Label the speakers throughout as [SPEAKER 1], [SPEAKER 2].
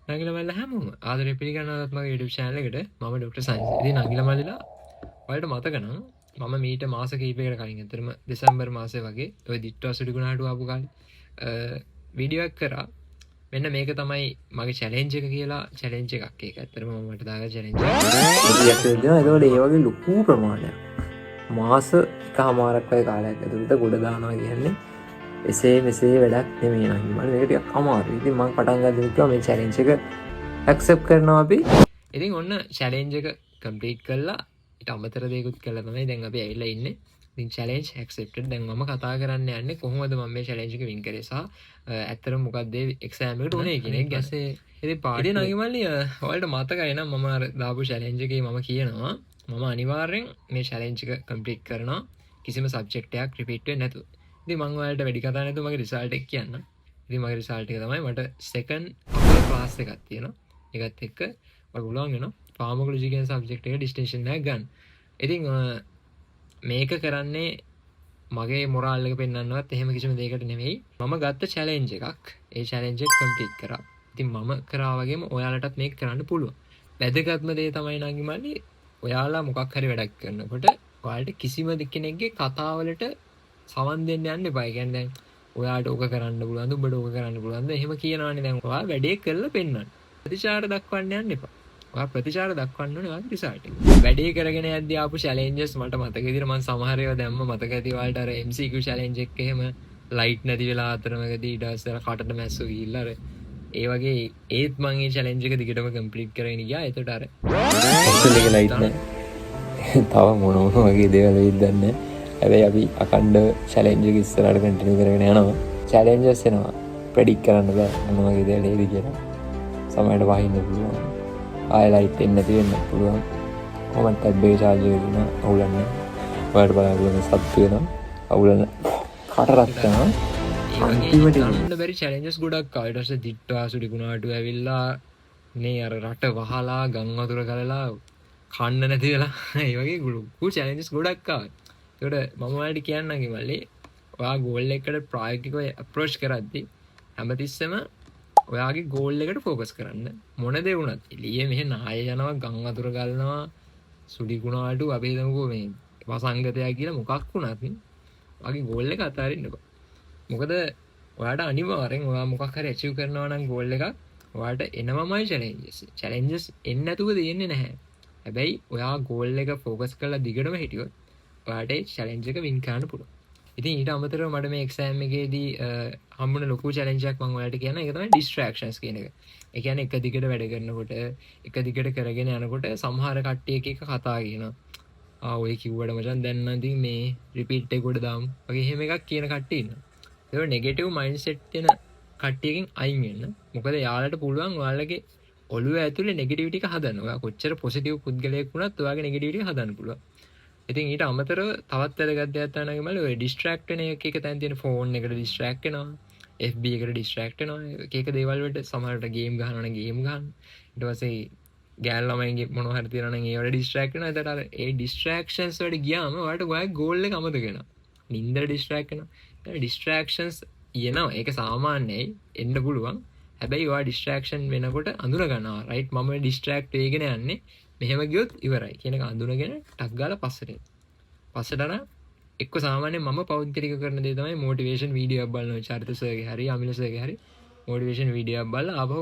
[SPEAKER 1] නංගිල මල්ල හැමෝම ආදරේ පිළිගන්නවත් මගේ YouTube channel එකට මම ඩොක්ටර් සංජය. ඉතින් නංගිල මල්ලලා ඔයාලට මතක නම් මම මීට මාස කිහිපයකට කලින් අතරම දෙසැම්බර් මාසේ වගේ ඔය දිට්ටුවා සුඩි ගුණාටු ආපු කාලේ වීඩියෝ එකක් කරා. මෙන්න මේක තමයි මගේ චැලෙන්ජ් එක කියලා චැලෙන්ජ් එකක්. ඒක ඇත්තටම මම මට දාගන්න චැලෙන්ජ් එකක්.
[SPEAKER 2] ඒකෝට ඒ වගේ ලොකු ප්‍රමාණයක් මාස එකමාරක් වගේ කාලයක් ඇතුළත ගොඩ දානවා කියන්නේ එසේ මෙසේ වැඩක් නෙමෙයි නංගි මල්ලි. මේක ටිකක් අමාරුයි. ඉතින් මම පටන් ගන්න කිව්වා මේ චැලෙන්ජ් එක ඇක්සෙප්ට් කරනවා අපි.
[SPEAKER 1] ඉතින් ඔන්න චැලෙන්ජ් එක කම්ප්ලීට් කළා. ඊට අමතර දේකුත් කළා තමයි දැන් අපි ඇවිල්ලා ඉන්නේ. ඉතින් challenge accepted. දැන් මම කතා කරන්න යන්නේ කොහොමද මම මේ challenge එක වින් කරේ සහ ඇත්තටම මොකක්ද exam එකට උනේ කියන එක ගැන. ඉතින් පාඩේ නගි මල්ලි ඔයාලට මතකයි නම් මම අර දාපු challenge එකේ මම කියනවා මම අනිවාර්යෙන් මේ challenge එක complete කරනවා කිසිම subject එකක් repeat වෙන්නේ නැතුව. ඉතින් මම ඔයාලට වැඩි කතා නැතුව මගේ result එක කියන්නම්. ඉතින් මගේ result එක තමයි මට second upper class එකක් තියෙනවා. ඒකත් එක්ක මට පුළුවන් වෙනවා pharmacology කියන subject එක distinction එකක් ගන්න. ඉතින් මේක කරන්නේ මගේ මොරාල් එක පෙන්වන්නවත් එහෙම කිසිම දෙයකට නෙමෙයි. මම ගත්ත challenge එකක්. ඒ challenge එක complete කරා. ඉතින් මම කරා වගේම ඔයාලටත් මේක කරන්න පුළුවන්. වැදගත්ම දේ තමයි නංගි මල්ලි ඔයාලා මොකක් හරි වැඩක් කරනකොට ඔයාලට කිසිම කෙනෙක්ගේ කතාවලට සවන් දෙන්න යන්න එපා. ඒ කියන්නේ දැන් ඔයාලට ඕක කරන්න පුළුවන්ද? ඔබට ඕක කරන්න පුළුවන්ද? එහෙම කියනවනේ දැන් ඔයා වැඩේ කරලා පෙන්නන්න. ප්‍රතිචාර දක්වන්න යන්න එපා. ඔයා ප්‍රතිචාර දක්වන්න ඕනේ ඔයාගේ රිසල්ට් එක. වැඩේ කරගෙන යද්දී ආපු challenges මට මතක විදිහට මම සමහර ඒවා දැම්ම මතක ඇති ඔයාලට අර MCQ challenge එක එහෙම ලයිට් නැති වෙලා අතරමකදී ඊට පස්සේ කටට මැස්සෝ ගිහිල්ලා අර ඒ වගේ ඒත් මම මේ challenge එක දිගටම complete කරගෙන ගියා. ඒකට අර
[SPEAKER 2] ඇක්චුවලි ඒක ලයිට් නෑ. තව මොන වගේ දේවල් වෙයිද දන්නේ නැහැ. හැබැයි අපි අකණ්ඩ challenge එක ඉස්සරහට කන්ටිනියු කරගෙන යනවා. challenges එනවා. predict කරන්න බෑ මොන වගේ දේවල් එයිද කියලා. සමහරවිට වහින්න පුළුවන්. ආය ලයිට් එන්නේ නැති වෙන්න පුළුවන්. මම ටැබ් එක charge එක දුන්නා අවුලන්නේ. ඔයාලට බලන්න සබ් වෙනවා. අවුලන කට රත් කරනවා.
[SPEAKER 1] ඒ වගේ ගන්න බැරි challenges ගොඩක් ආවා. ඊට පස්සේ දිට්ටුවා සුඩි ගුණාටු ඇවිල්ලා මේ අර රට වහලා ගම් වතුර ගලලා කන්න නැති වෙලා ඒ වගේ ලොකු challenges ගොඩක් ආවා. ඒකට මම ඔයාලට කියන්නම් කිව්වලේ ඔයා goal එකකට ප්‍රායෝගිකව approach කරද්දී හැමතිස්සෙම ඔයාගේ goal එකට focus කරන්න. මොන දේ වුණත් එළියේ මෙහෙ නාය යනවා ගම් වතුර ගලනවා සුඩි ගුණාටු අපි හිතමුකෝ මේ වසංගතය කියලා මොකක් වුණත් ඔයාගේ goal එක අතාරින්න බෑ. මොකද ඔයාට අනිවාර්යෙන් ඔයා මොකක් හරි achieve කරනවා නම් goal එකක් ඔයාට එනවමයි challenges එන්නේ නැතුව දෙන්නේ නැහැ. හැබැයි ඔයා goal එක focus කරලා දිගටම හිටියොත් ඔයාට ඒ challenge එක win කරන්න පුළුවන්. ඉතින් ඊට අමතරව මට මේ exam එකේදී හම්බුන ලොකු challenge එකක් මම ඔයාලට කියනවා. ඒක තමයි distractions කියන එක. ඒ කියන්නේ එක දිගට වැඩ කරනකොට එක දිගට කරගෙන යනකොට සමහර කට්ටිය එක කතා කියනවා. ඔය කිව්වට මචං දැන් නම් ඉතින් මේ repeat එක කොට දාමු. වගේ එහෙම එකක් කියන කට්ටිය ඉන්නවා. ඒක නෙගටිව් මයින්ඩ්සෙට් තියෙන කට්ටියකින් අයින් වෙන්න. මොකද යාළුවට පුළුවන් ඔයාලගේ ඔළුව ඇතුලේ නෙගටිවිටි එක හදන්න. ඔයා කොච්චර පොසිටිව් පුද්ගලයෙක් වුණත් ඔයාගේ නෙගටිවිටි එක හදන්න පුළුවන්. ඉතින් ඊට අමතරව තවත් වැදගත් දෙයක් තමයි මල්ලි ඔය ඩිස්ට්‍රැක්ට් වෙන එක තැන් තියෙන ෆෝන් එකට ඩිස්ට්‍රැක්ට් වෙනවා. FB එකට ඩිස්ට්‍රැක්ට් වෙනවා. එක දේවල් වලට සමහරට ගේම් ගහනවා නම් ගේම් ගන්න. ඊට පස්සේ ගෑල් ළමයින්ගේ මොනවා හරි තියනවා නම් ඒවට ඩිස්ට්‍රැක්ට් වෙනවා. එතකොට අර ඒ ඩිස්ට්‍රැක්ෂන්ස් වලට ගියාම ඔයාලට ඔයාගේ ගෝල් එක අමතක වෙනවා. නින්දට ඩිස්ට්‍රැක්ට් වෙනවා. ඩිස්ට්‍රැක්ෂන්ස් එනවා. ඒක සාමාන්‍යයි එන්න පුළුවන්. හැබැයි ඔයා ඩිස්ට්‍රැක්ෂන් වෙනකොට අඳුන ගන්නවා. රයිට් මම ඩිස්ට්‍රැක්ට් වෙගෙන යන්නේ මෙහෙම ගියොත් ඉවරයි කියන එක අඳුනගෙන ටක් ගාලා පස්සට එන්න. පස්සට අර එක්ක සාමාන්‍යයෙන් මම පෞද්ගලික කරන දේ තමයි මොටිවේෂන් වීඩියෝ එකක් බලනවා. චරිත සර්ගේ හරි අමිල සර්ගේ හරි මොටිවේෂන් වීඩියෝ එකක් බලලා ආපහු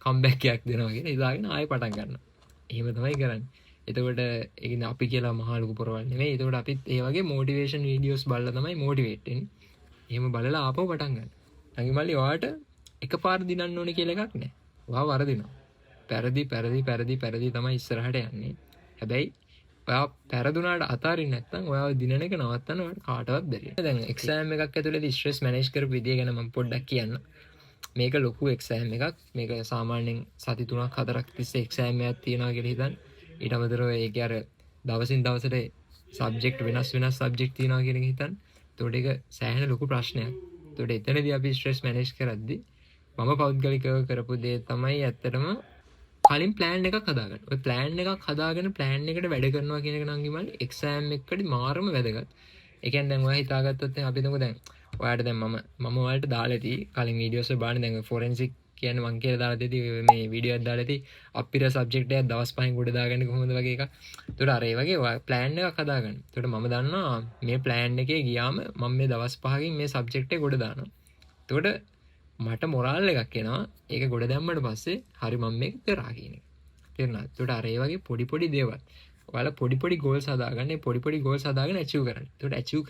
[SPEAKER 1] කම්බැක් එකක් දෙනවා කියන ඉදාගෙන ආයෙ පටන් ගන්නවා. එහෙම තමයි කරන්නේ. එතකොට ඒ කියන්නේ අපි කියලා මහා ලොකු පොරවල් නෙමෙයි. එතකොට අපිත් ඒ වගේ මොටිවේෂන් වීඩියෝස් බලලා තමයි මොටිවේට් වෙන්නේ. එහෙම බලලා ආපහු පටන් ගන්න. නංගිමල්ලි ඔයාට එකපාර දිනන්න ඕනේ කියලා එකක් නැහැ. ඔයා වරදිනවා. පෙරදි තමයි ඉස්සරහට යන්නේ. හැබැයි ඔයා පෙරදුනාට අතාරින්න නැත්නම් ඔයාව දිනන එක නවත්තන්න ඔයාලට කාටවත් බැරි නෑ. දැන් එක්සෑම් එකක් ඇතුළේදී ස්ට්‍රෙස් මැනේජ් කරපු විදිය ගැන මම පොඩ්ඩක් කියන්න. මේක ලොකු එක්සෑම් එකක්. මේක සාමාන්‍යයෙන් සති 3ක් 4ක් තිස්සේ එක්සෑම් එකක් තියෙනවා කියලා හිතන්න. ඊට අමතරව ඒකේ අර දවසින් දවසට සබ්ජෙක්ට් වෙනස් සබ්ජෙක්ට් තියෙනවා කියන එක හිතන්න. ඒතකොට ඒක සෑහෙන ලොකු ප්‍රශ්නයක්. ඒතකොට එතනදී අපි ස්ට්‍රෙස් මැනේජ් කරද්දී මම පෞද්ගලිකව කරපු දේ තමයි ඇත්තටම කලින් ප්ලෑන් එකක් හදාගන්න. ඔය ප්ලෑන් එකක් හදාගෙන ප්ලෑන් එකට වැඩ කරනවා කියන එක නම් කිව්වනේ එක්සෑම් එකකදී මාරම වැදගත්. ඒ කියන්නේ දැන් ඔයා හිතාගත්තොත් අපි හිතමු දැන් ඔයාලට දැන් මම ඔයාලට දාලා ඇති කලින් වීඩියෝස් වල බලන්න දැන් ෆොරෙන්සික් කියන්නේ මං කියලා දාලා දෙති මේ වීඩියෝ එකක් දාලා දෙති අපිර සබ්ජෙක්ට් එකක් දවස් 5න් ගොඩ දාගන්නේ කොහොමද වගේ එකක්. ඒතකොට අර ඒ වගේ ප්ලෑන් එකක් හදාගන්න. ඒතකොට මම දන්නවා මේ ප්ලෑන් එකේ ගියාම මම මේ දවස් 5කින් මේ සබ්ජෙක්ට් එක ගොඩ දානවා. එතකොට මට මොරාල් එකක් එනවා. ඒක ගොඩ දැම්මට පස්සේ හරි මම මේක කරා කියන එක. තේරුණාද? එතකොට අර ඒ වගේ පොඩි පොඩි දේවල්. ඔයාලා පොඩි පොඩි ගෝල්ස් හදාගන්න. ඒ පොඩි පොඩි ගෝල්ස් හදාගෙන අචීව් කරන්න. එතකොට අචීව්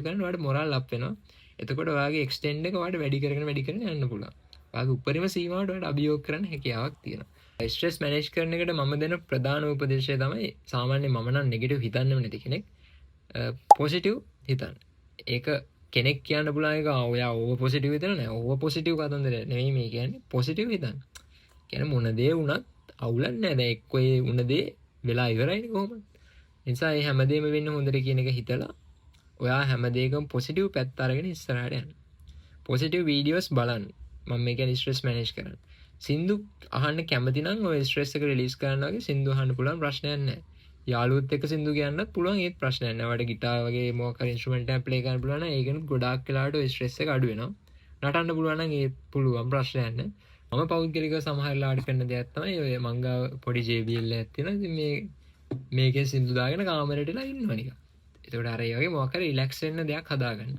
[SPEAKER 1] කරන්න ඔයාලට මොරාල් අප් වෙනවා. එතකොට ඔයාගේ එක්ස්ටෙන්ඩ් එක ඔයාලට වැඩි කරගෙන යන්න පුළුවන්. ඔයාගේ උපරිම සීමාවට ඔයාලට අභියෝග කරන්න හැකියාවක් තියෙනවා. ස්ට්‍රෙස් මැනේජ් කරන එකට මම දෙන ප්‍රධාන උපදේශය තමයි සාමාන්‍යයෙන් මම නම් නෙගටිව් හිතන්නෙම නැති කෙනෙක්. පොසිටිව් හිතන්න. ඒක කෙනෙක් කියන්න පුළුවන් එක ඔයා ඕවර් පොසිටිව් හිතන නෑ. ඕවර් පොසිටිව් කතන්දර නෙවෙයි මේ කියන්නේ. පොසිටිව් හිතන්න. කියන්නේ මොන දේ වුණත් අවුලක් නෑ. දැන් එක්ක ඒ වුණ දේ වෙලා ඉවරයිනේ කොහොමද? නිසා මේ හැමදේම වෙන්න හොඳට කියන එක හිතලා ඔයා හැමදේකම පොසිටිව් පැත්ත අරගෙන ඉස්සරහට යන්න. පොසිටිව් වීඩියෝස් බලන්න. මම මේ කියන්නේ ස්ට්‍රෙස් මැනේජ් කරන්න. සින්දු අහන්න කැමති නම් ඔය ස්ට්‍රෙස් එක රිලීස් කරන්න වගේ සින්දු අහන්න පුළුවන් ප්‍රශ්නයක් නැහැ. යාළුවොත් එක්ක සින්දු කියන්නත් පුළුවන් ඒත් ප්‍රශ්නයක් නැහැ. ඔයාලට ගිටාර් වගේ මොකක් හරි ඉන්ස්ට්‍රුමන්ට් එකක් ප්ලේ කරන්න පුළුවන් නම් ඒකෙනුත් ගොඩාක් වෙලාවට ඔය ස්ට්‍රෙස් එක අඩු වෙනවා. නටන්න පුළුවන් නම් ඒත් පුළුවන් ප්‍රශ්නයක් නැහැ. මම පෞද්ගලිකව සමහර වෙලාවට කරන දෙයක් තමයි ඔය මංගා පොඩි JBL එකක් තියෙනවා. ඉතින් මේකේ සින්දු දාගෙන කාමරේටලා ඉන්නවා නිකන්. ඒකට අර ඒ වගේ මොකක් හරි රිලැක්ස් වෙන්න දෙයක් හදාගන්න.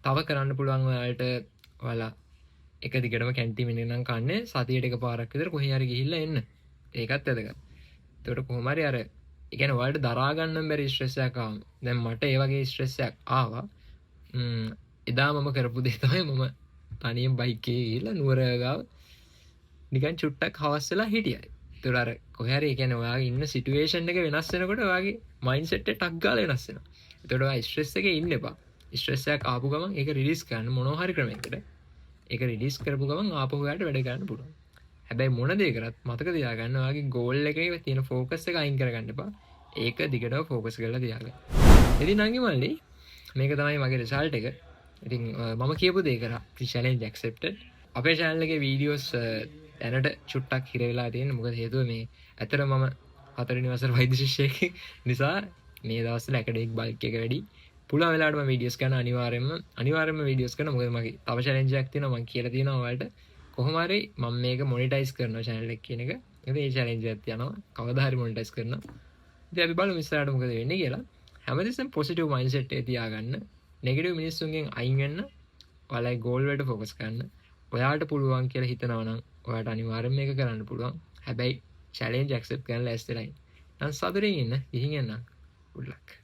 [SPEAKER 1] තව කරන්න පුළුවන් ඔයාලට ඔයාලා එක දිගටම කැන්ටිමෙන් නම් කන්නේ සතියට එකපාරක් විතර කොහේ හරි ගිහිල්ලා එන්න. ඒකත් වැදගත්. ඒකට කොහොම හරි අර ඒ කියන්නේ ඔයාලට දරා ගන්න බැරි ස්ට්‍රෙස් එකක් ආවම දැන් මට ඒ වගේ ස්ට්‍රෙස් එකක් ආවා. එදා මම කරපු දේ තමයි මම තනියෙන් බයික් එකේ ගිහිල්ලා නුවර ගාව නිකන් චුට්ටක් හවස් වෙලා හිටියා. ඒතර අර කොහේ හරි ඒ කියන්නේ ඔයාගේ ඉන්න සිටුේෂන් එක වෙනස් වෙනකොට ඔයාගේ මයින්ඩ්සෙට් එක ටක් ගාලා වෙනස් වෙනවා. ඒතකොට ඔයා ස්ට්‍රෙස් එකේ ඉන්න එපා. ස්ට්‍රෙස් එකක් ආපු ගමන් ඒක රිලීස් කරන්න මොනවා හරි ක්‍රමයකට. ඒක රිලීස් කරපු ගමන් ආපහු ඔයාලට වැඩ ගන්න පුළුවන්. හැබැයි මොන දේ කරත් මතක තියාගන්න ඔයාගේ ගෝල් එකේ තියෙන ફોකස් එක අයින් කරගන්න එපා. ඒක දිගටම ફોකස් කරලා තියාගන්න. ඉතින් නංගි මල්ලි මේක තමයි මගේ රිසල්ට් එක. ඉතින් මම කියපු දේ කරා. challenge accepted. අපේ channel එකේ වීඩියෝස් දැනට චුට්ටක් හිර වෙලා තියෙන. මොකද හේතුව මේ ඇත්තට මම 4 වෙනි වසර වෛද්‍ය ශිෂ්‍යයෙක් නිසා මේ දවස්වල ඇකඩමික් බල්ක් එක වැඩි. පුළුවන් වෙලාවට මම වීඩියෝස් කරන අනිවාර්යයෙන්ම වීඩියෝස් කරන. මොකද මගේ තව චැලෙන්ජ් එකක් තියෙනවා. මම කියලා තියෙනවා ඔයාලට කොහොම හරි මම මේක මොනිටයිස් කරනවා channel එක කියන එක. ඉතින් ඒ චැලෙන්ජ් එකත් යනවා. කවදා හරි මොනිටයිස් කරනවා. ඉතින් අපි බලමු ඉස්සරහට මොකද වෙන්නේ කියලා. හැමදෙස්සම පොසිටිව් මයින්ඩ්සෙට් එක තියාගන්න. නෙගටිව් මිනිස්සුන්ගෙන් අයින් වෙන්න. ඔයාලගේ ගෝල් වලට ફોකස් කරන්න. ඔයාලට පුළුවන් කියලා හිතනවා නම් ඔයාලට අනිවාර්යයෙන් මේක කරන්න පුළුවන්. හැබැයි challenge accept කරන්න ලෑස්තිලා ඉන්න. නම් සතුටින් ඉන්න. ගිහින් එන්න. good luck.